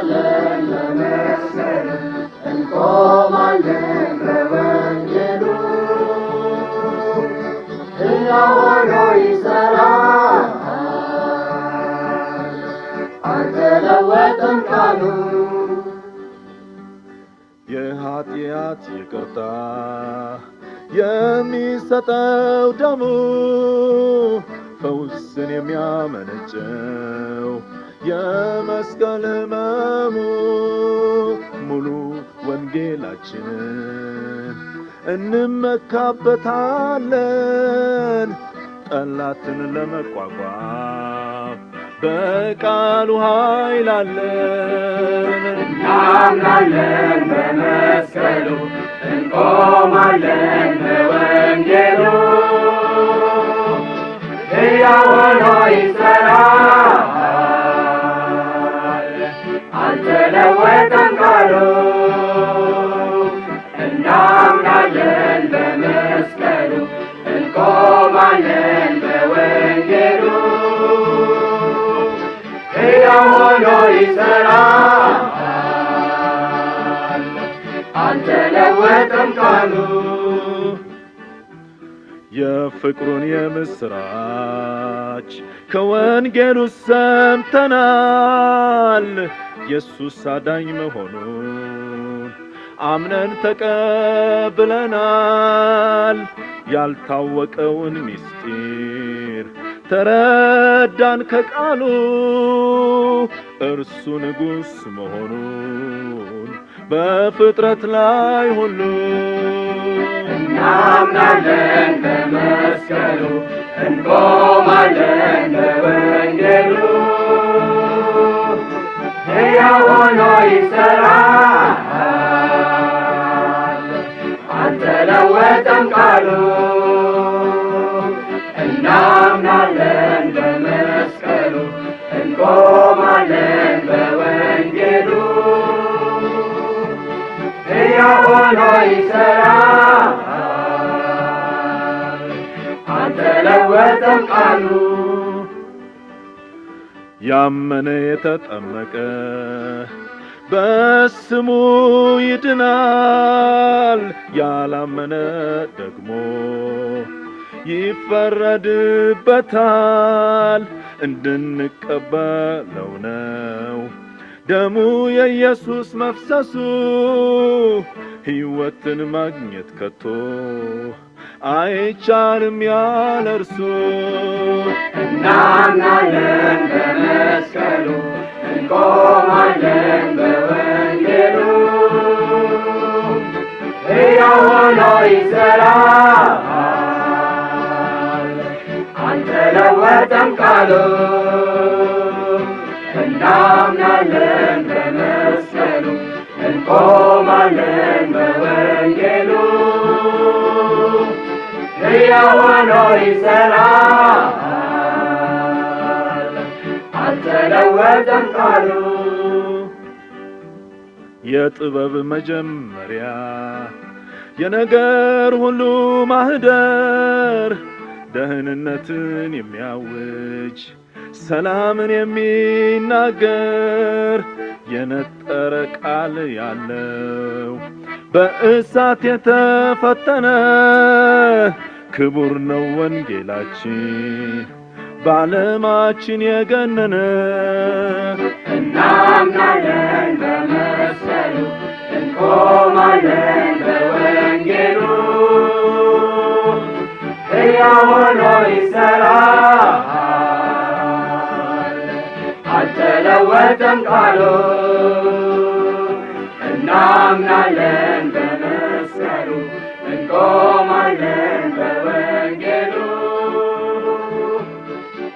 እናምናለን በመስቀሉ እንቆማለን በወንጌሉ ሕያው ሆኖ ይሠራል አልተለወጠም ቃሉ የኃጢአት ይቅርታ የሚሰጠው ደሙ ፈውስን የሚያመነጨው የመስቀል ሕመሙ ሙሉ ወንጌላችንን እንመካበታለን ጠላትን ለመቋቋም በቃሉ ኃይል አለን እናምናለን በመስቀሉ እንቆማለን በወንጌሉ ሕያው ሆኖ ይሠራል አልተለወጠም ቃሉ እናምናለን በመስቀሉ እንቆማለን በወንጌሉ ሕያው ሆኖ ይሠራል አልተለወጠም ቃሉ የፍቅሩን የምስራች ከወንጌሉ ሰምተናል ኢየሱስ አዳኝ መሆኑን አምነን ተቀብለናል ያልታወቀውን ምስጢር ተረዳን ከቃሉ እርሱ ንጉሥ መሆኑን በፍጥረት ላይ ሁሉ እናምናለን በመስቀሉ እንቆማለን በወንጌሉ ሕያው ሆኖ ይሠራል አልተለወጠም ቃሉ እናምናለን በመስቀሉ እንቆማለን በወንጌሉ ሕያው ሆኖ ይሠራል አልተለወጠም ቃሉ ያመነ የተጠመቀ በስሙ ይድናል ያላመነ ደግሞ ይፈረድበታል እንድንቀበለው ነው ደሙ የኢየሱስ መፍሰሱ ሕይወትን ማግኘት ከቶ አይቻልም ያለ እርሱ እናምናለን በመስቀሉ እንቆማለን በወንጌሉ ሕያው ሆኖ ይሠራል አልተለወጠም ቃሉ እናምናለን በመስቀሉ እንቆማለን በወንጌሉ ሕያው ሆኖ ይሠራል አልተለወጠም ቃሉ የጥበብ መጀመሪያ የነገር ሁሉ ማህደር ደህንነትን የሚያውጅ ሰላምን የሚናገር የነጠረ ቃል ያለው በእሳት የተፈተነ ክቡር ነው ወንጌላችን በዓለማችን የገነነ እናምናለን በመስቀሉ እንቆማለን በወንጌሉ ሕያው ሆኖ ይሠራል አልተለወጠም ቃሉ እናምናለን በመስቀሉ እንቆማለን በወንጌሉ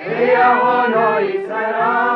ሕያው ሆኖ ይሠራል